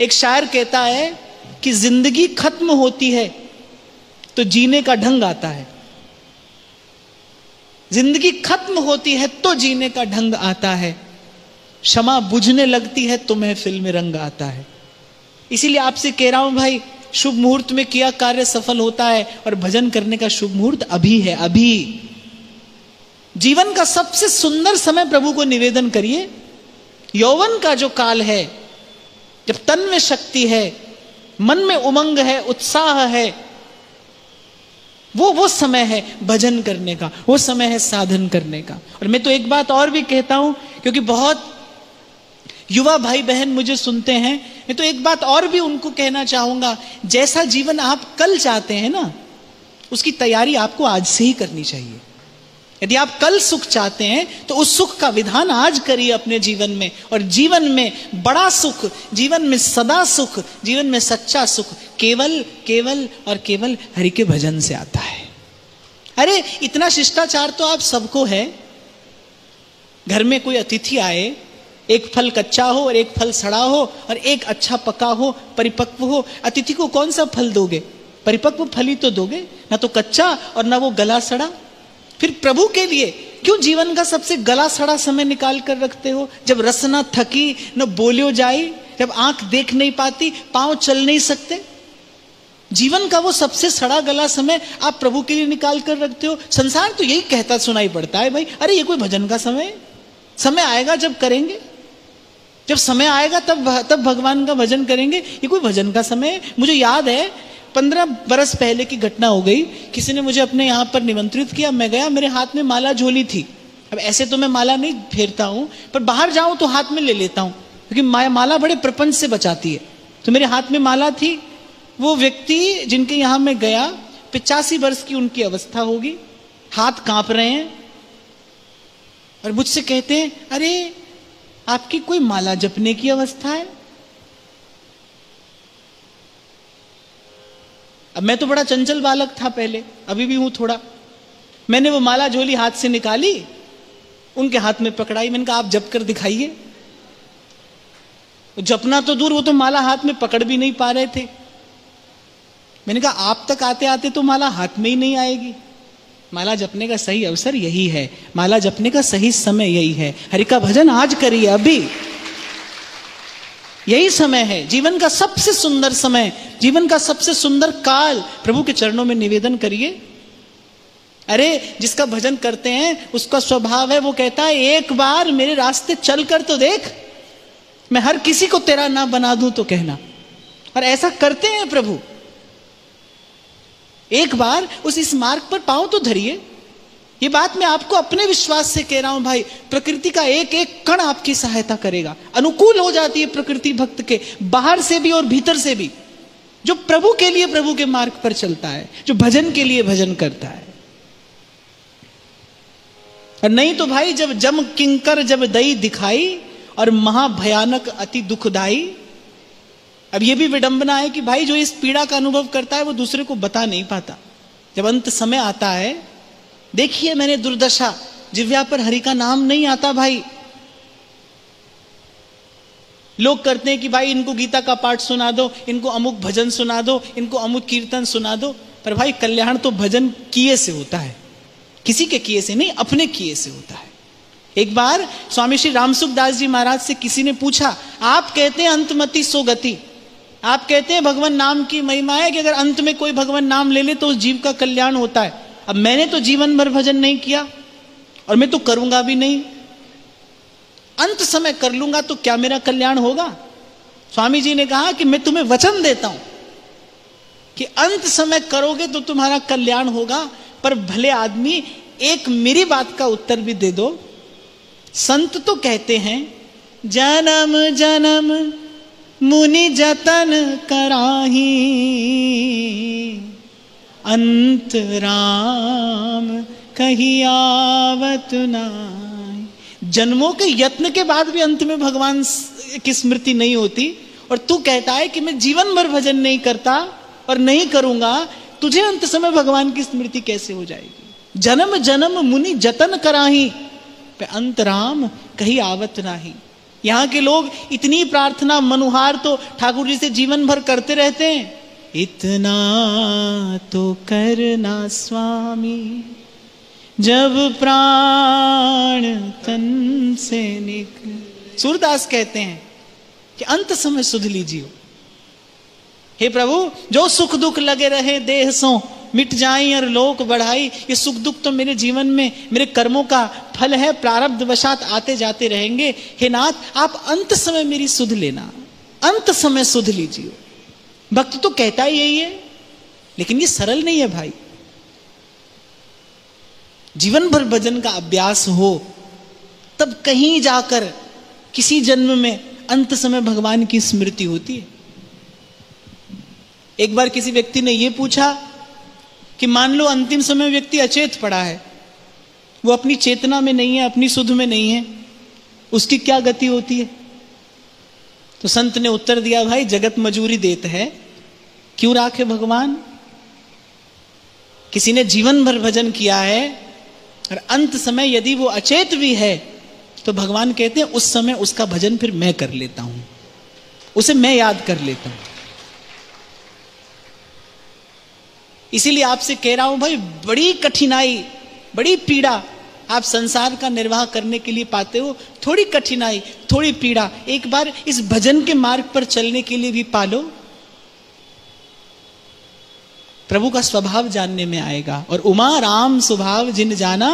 एक शायर कहता है कि जिंदगी खत्म होती है तो जीने का ढंग आता है। जिंदगी खत्म होती है तो जीने का ढंग आता है, क्षमा बुझने लगती है तो महफिल में रंग आता है। इसीलिए आपसे कह रहा हूं भाई, शुभ मुहूर्त में किया कार्य सफल होता है और भजन करने का शुभ मुहूर्त अभी है, अभी। जीवन का सबसे सुंदर समय प्रभु को निवेदन करिए। यौवन का जो काल है, जब तन में शक्ति है, मन में उमंग है, उत्साह है, वो समय है भजन करने का, वो समय है साधन करने का। और मैं तो एक बात और भी कहता हूं, क्योंकि बहुत युवा भाई बहन मुझे सुनते हैं, मैं तो एक बात और भी उनको कहना चाहूंगा, जैसा जीवन आप कल चाहते हैं ना, उसकी तैयारी आपको आज से ही करनी चाहिए। यदि आप कल सुख चाहते हैं तो उस सुख का विधान आज करिए अपने जीवन में। और जीवन में बड़ा सुख, जीवन में सदा सुख, जीवन में सच्चा सुख केवल केवल और केवल हरि के भजन से आता है। अरे इतना शिष्टाचार तो आप सबको है। घर में कोई अतिथि आए, एक फल कच्चा हो और एक फल सड़ा हो और एक अच्छा पका हो, परिपक्व हो, अतिथि को कौन सा फल दोगे? परिपक्व फल ही तो दोगे, ना तो कच्चा और ना वो गला सड़ा। फिर प्रभु के लिए क्यों जीवन का सबसे गला सड़ा समय निकाल कर रखते हो? जब रस न थकी न बोलियो जाई, जब आंख देख नहीं पाती, पांव चल नहीं सकते, जीवन का वो सबसे सड़ा गला समय आप प्रभु के लिए निकाल कर रखते हो। संसार तो यही कहता सुनाई पड़ता है, भाई अरे ये कोई भजन का समय? समय आएगा जब करेंगे, जब समय आएगा तब भगवान का भजन करेंगे। ये कोई भजन का समय? मुझे याद है 15 बरस पहले की घटना हो गई। किसी ने मुझे अपने यहाँ पर निमंत्रित किया, मैं गया, मेरे हाथ में माला झोली थी। अब ऐसे तो मैं माला नहीं फेरता हूँ, पर बाहर जाऊं तो हाथ में ले लेता हूँ, क्योंकि माला बड़े प्रपंच से बचाती है। तो मेरे हाथ में माला थी। वो व्यक्ति जिनके यहाँ मैं गया, 85 वर्ष की उनकी अवस्था होगी, हाथ कांप रहे हैं और मुझसे कहते हैं, अरे आपकी कोई माला जपने की अवस्था है? अब मैं तो बड़ा चंचल बालक था पहले, अभी भी हूं थोड़ा। मैंने वो माला झोली हाथ से निकाली, उनके हाथ में पकड़ाई, मैंने कहा आप जप कर दिखाइए। जपना तो दूर, वो तो माला हाथ में पकड़ भी नहीं पा रहे थे। मैंने कहा आप तक आते आते तो माला हाथ में ही नहीं आएगी। माला जपने का सही अवसर यही है, माला जपने का सही समय यही है। हरि का भजन आज करिए, अभी यही समय है। जीवन का सबसे सुंदर समय, जीवन का सबसे सुंदर काल प्रभु के चरणों में निवेदन करिए। अरे जिसका भजन करते हैं उसका स्वभाव है, वो कहता है एक बार मेरे रास्ते चल कर तो देख, मैं हर किसी को तेरा ना बना दूं तो कहना। और ऐसा करते हैं प्रभु। एक बार इस मार्ग पर पांव तो धरिए। ये बात मैं आपको अपने विश्वास से कह रहा हूं भाई। प्रकृति का एक एक कण आपकी सहायता करेगा। अनुकूल हो जाती है प्रकृति भक्त के, बाहर से भी और भीतर से भी, जो प्रभु के लिए प्रभु के मार्ग पर चलता है, जो भजन के लिए भजन करता है। और नहीं तो भाई जब जम किंकर जब दई दिखाई और महाभयानक अति दुखदाई। अब ये भी विडंबना है कि भाई जो इस पीड़ा का अनुभव करता है वो दूसरे को बता नहीं पाता। जब अंत समय आता है, देखिए मैंने दुर्दशा, जिह्वा पर हरि का नाम नहीं आता भाई। लोग करते हैं कि भाई इनको गीता का पाठ सुना दो, इनको अमुक भजन सुना दो, इनको अमुक कीर्तन सुना दो। पर भाई कल्याण तो भजन किए से होता है, किसी के किए से नहीं, अपने किए से होता है। एक बार स्वामी श्री रामसुखदास जी महाराज से किसी ने पूछा, आप कहते हैं अंतमति सो गति, आप कहते हैं भगवान नाम की महिमा है कि अगर अंत में कोई भगवान नाम ले ले तो उस जीव का कल्याण होता है। अब मैंने तो जीवन भर भजन नहीं किया और मैं तो करूंगा भी नहीं, अंत समय कर लूंगा तो क्या मेरा कल्याण होगा? स्वामी जी ने कहा कि मैं तुम्हें वचन देता हूं कि अंत समय करोगे तो तुम्हारा कल्याण होगा, पर भले आदमी एक मेरी बात का उत्तर भी दे दो। संत तो कहते हैं जन्म जन्म मुनि जतन कराही, अंत राम कही आवत नाहि। जन्मों के यत्न के बाद भी अंत में भगवान की स्मृति नहीं होती, और तू कहता है कि मैं जीवन भर भजन नहीं करता और नहीं करूंगा, तुझे अंत समय भगवान की स्मृति कैसे हो जाएगी? जन्म जन्म मुनि जतन कराही, पे अंत राम कही आवत नाही। यहाँ के लोग इतनी प्रार्थना मनुहार तो ठाकुर जी से जीवन भर करते रहते हैं, इतना तो करना स्वामी जब प्राण तन से निकले। सूरदास कहते हैं कि अंत समय सुध लीजिए। हे प्रभु, जो सुख दुख लगे रहे देह सो मिट जाई और लोक बढ़ाई, ये सुख दुख तो मेरे जीवन में मेरे कर्मों का फल है, प्रारब्ध वशात आते जाते रहेंगे। हे नाथ, आप अंत समय मेरी सुध लेना, अंत समय सुध लीजिए। भक्त तो कहता ही यही है, लेकिन ये सरल नहीं है भाई। जीवन भर भजन का अभ्यास हो तब कहीं जाकर किसी जन्म में अंत समय भगवान की स्मृति होती है। एक बार किसी व्यक्ति ने यह पूछा कि मान लो अंतिम समय व्यक्ति अचेत पड़ा है, वो अपनी चेतना में नहीं है, अपनी सुध में नहीं है, उसकी क्या गति होती है? तो संत ने उत्तर दिया, भाई जगत मजूरी देते है, क्यों राखे भगवान। किसी ने जीवन भर भजन किया है और अंत समय यदि वो अचेत भी है तो भगवान कहते हैं उस समय उसका भजन फिर मैं कर लेता हूं, उसे मैं याद कर लेता हूं। इसीलिए आपसे कह रहा हूं भाई, बड़ी कठिनाई, बड़ी पीड़ा आप संसार का निर्वाह करने के लिए पाते हो। थोड़ी कठिनाई, थोड़ी पीड़ा एक बार इस भजन के मार्ग पर चलने के लिए भी पालो, प्रभु का स्वभाव जानने में आएगा। और उमा राम स्वभाव जिन जाना,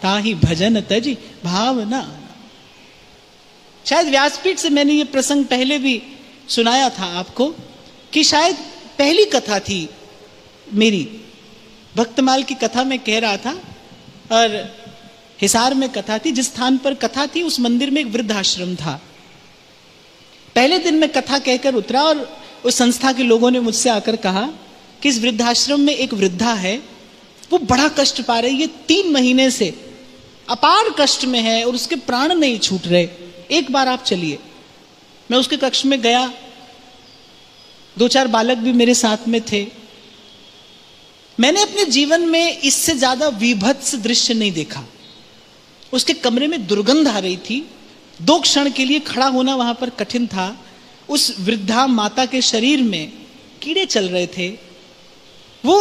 ताहि भजन तज भावना। शायद व्यासपीठ से मैंने ये प्रसंग पहले भी सुनाया था आपको, कि शायद पहली कथा थी मेरी, भक्तमाल की कथा में कह रहा था, और हिसार में कथा थी। जिस स्थान पर कथा थी उस मंदिर में एक वृद्धाश्रम था। पहले दिन मैं कथा कहकर उतरा और उस संस्था के लोगों ने मुझसे आकर कहा कि इस वृद्धाश्रम में एक वृद्धा है, वो बड़ा कष्ट पा रही है, 3 महीने से अपार कष्ट में है और उसके प्राण नहीं छूट रहे, एक बार आप चलिए। मैं उसके कक्ष में गया, 2-4 बालक भी मेरे साथ में थे। मैंने अपने जीवन में इससे ज्यादा विभत्स दृश्य नहीं देखा। उसके कमरे में दुर्गंध आ रही थी, 2 क्षण के लिए खड़ा होना वहां पर कठिन था। उस वृद्धा माता के शरीर में कीड़े चल रहे थे। वो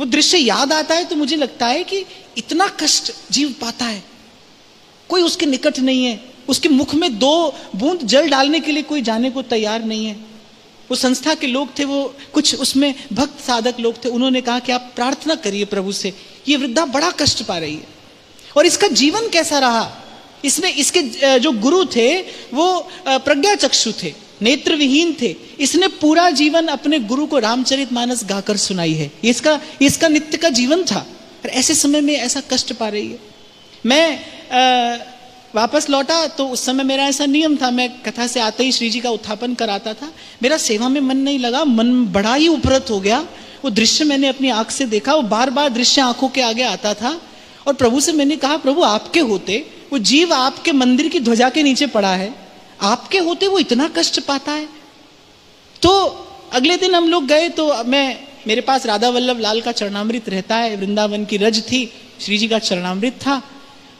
दृश्य याद आता है तो मुझे लगता है कि इतना कष्ट जीव पाता है, कोई उसके निकट नहीं है, उसके मुख में 2 बूंद जल डालने के लिए कोई जाने को तैयार नहीं है। वो संस्था के लोग थे, वो कुछ उसमें भक्त साधक लोग थे, उन्होंने कहा कि आप प्रार्थना करिए प्रभु से, ये वृद्धा बड़ा कष्ट पा रही है। और इसका जीवन कैसा रहा, इसके जो गुरु थे वो प्रज्ञाचक्षु थे, नेत्र विहीन थे। इसने पूरा जीवन अपने गुरु को रामचरितमानस गाकर सुनाई है, इसका नित्य का जीवन था। और ऐसे समय में ऐसा कष्ट पा रही है। मैं वापस लौटा तो उस समय मेरा ऐसा नियम था, मैं कथा से आते ही श्री जी का उत्थापन कराता था। मेरा सेवा में मन नहीं लगा, मन बड़ा ही उपरत हो गया। वो दृश्य मैंने अपनी आंख से देखा, वो बार बार दृश्य आंखों के आगे आता था। और प्रभु से मैंने कहा, प्रभु आपके होते वो जीव आपके मंदिर की ध्वजा के नीचे पड़ा है, आपके होते वो इतना कष्ट पाता है। तो अगले दिन हम लोग गए तो मेरे पास राधा वल्लभ लाल का चरणामृत रहता है, वृंदावन की रज थी, श्री जी का चरणामृत था।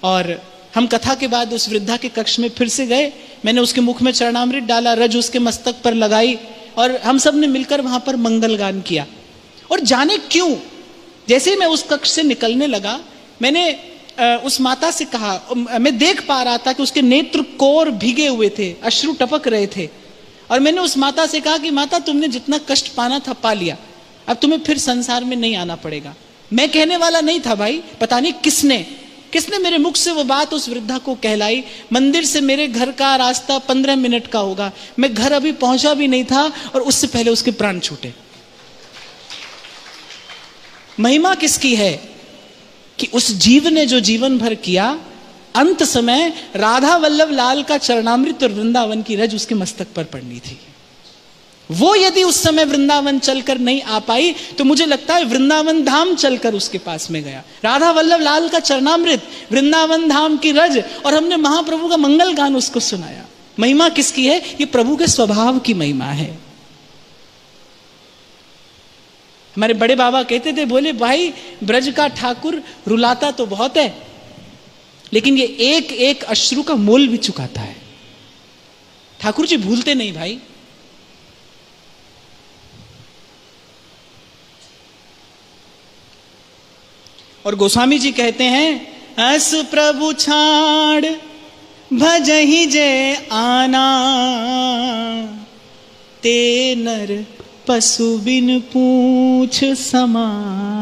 और हम कथा के बाद उस वृद्धा के कक्ष में फिर से गए, मैंने उसके मुख में चरणामृत डाला, रज उसके मस्तक पर लगाई और हम सब ने मिलकर वहां पर मंगल गान किया। और जाने क्यों, जैसे ही मैं उस कक्ष से निकलने लगा, मैंने उस माता से कहा, मैं देख पा रहा था कि उसके नेत्र कोर भीगे हुए थे, अश्रु टपक रहे थे। और मैंने उस माता से कहा कि माता, तुमने जितना कष्ट पाना था पा लिया, अब तुम्हें फिर संसार में नहीं आना पड़ेगा। मैं कहने वाला नहीं था भाई, पता नहीं किसने मेरे मुख से वो बात उस वृद्धा को कहलाई। मंदिर से मेरे घर का रास्ता 15 मिनट का होगा, मैं घर अभी पहुंचा भी नहीं था और उससे पहले उसके प्राण छूटे। महिमा किसकी है कि उस जीव ने जो जीवन भर किया, अंत समय राधा वल्लभ लाल का चरणामृत और वृंदावन की रज उसके मस्तक पर पड़नी थी। वो यदि उस समय वृंदावन चलकर नहीं आ पाई तो मुझे लगता है वृंदावन धाम चलकर उसके पास में गया। राधा वल्लभ लाल का चरणामृत, वृंदावन धाम की रज, और हमने महाप्रभु का मंगल गान उसको सुनाया। महिमा किसकी है? ये प्रभु के स्वभाव की महिमा है। हमारे बड़े बाबा कहते थे, बोले भाई ब्रज का ठाकुर रुलाता तो बहुत है, लेकिन ये एक एक अश्रु का मोल भी चुकाता है। ठाकुर जी भूलते नहीं भाई। और गोस्वामी जी कहते हैं, अस प्रभु छाड़ भजहि जय आना, ते नर पशु बिन पूछ समाना।